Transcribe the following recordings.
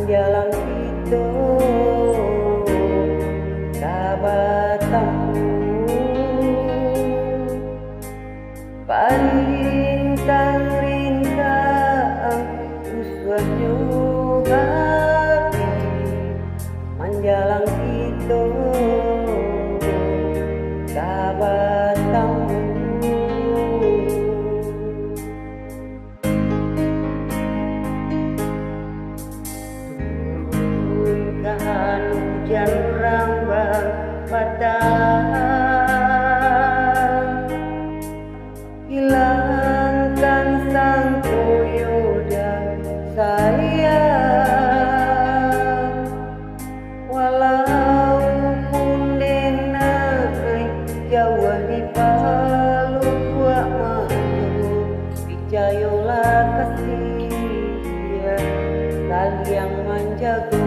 manjalang kita kabatamu parintang-rintang uswatnya hati manjalang kita kabatamu turunkan hujan rambang patah hilangkan sang koyoda sayang walaupun denai jauh di palu buat maju picayolah kasih tali yang menjaga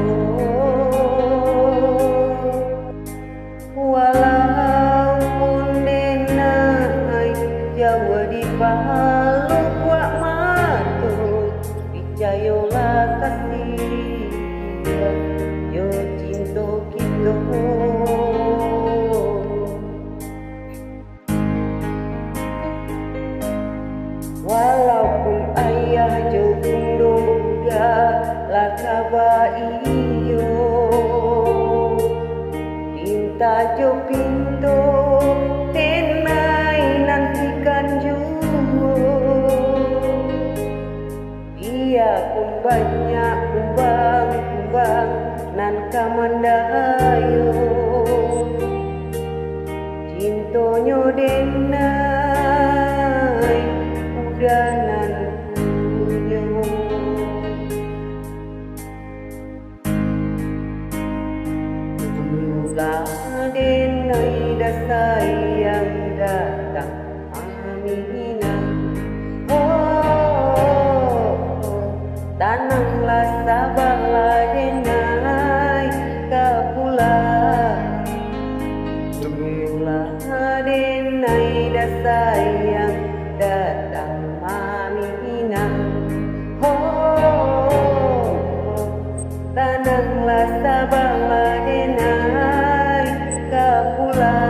walaupun denai jauh di palu buat matu picayolah kasih yo cinta kita walaupun ayah jauh bunda lah kabar iyo pinta jo pintu tenai nantikan juo ia pun banyak kumbang-kumbang nan kamandayo cintonyo denai udanan punyo Mula denai dah sayang datang Amina tananglah sabarlah denai kapulah tunggulah denai dah sayang datang Amina tananglah sabarlah denai kapulah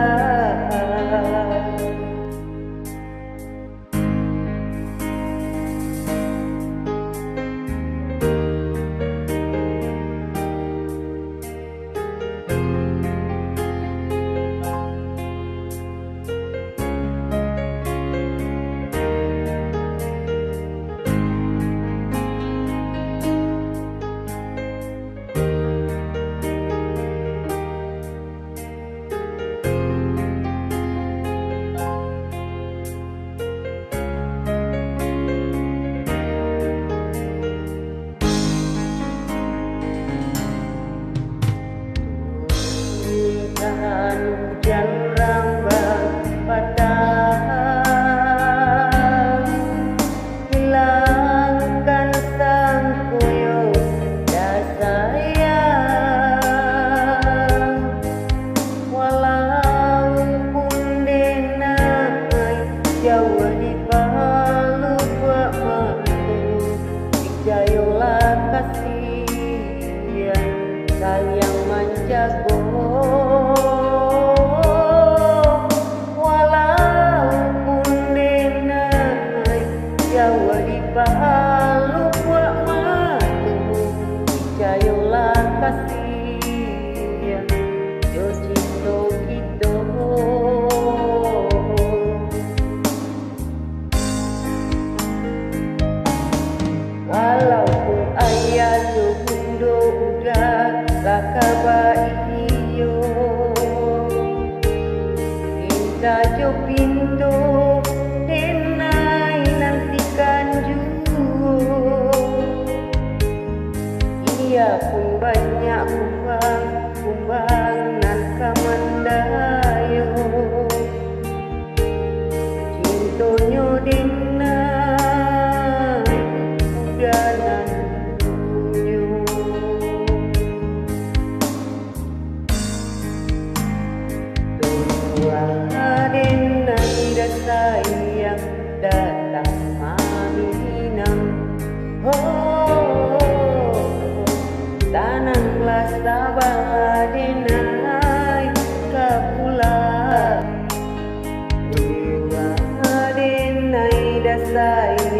da sayang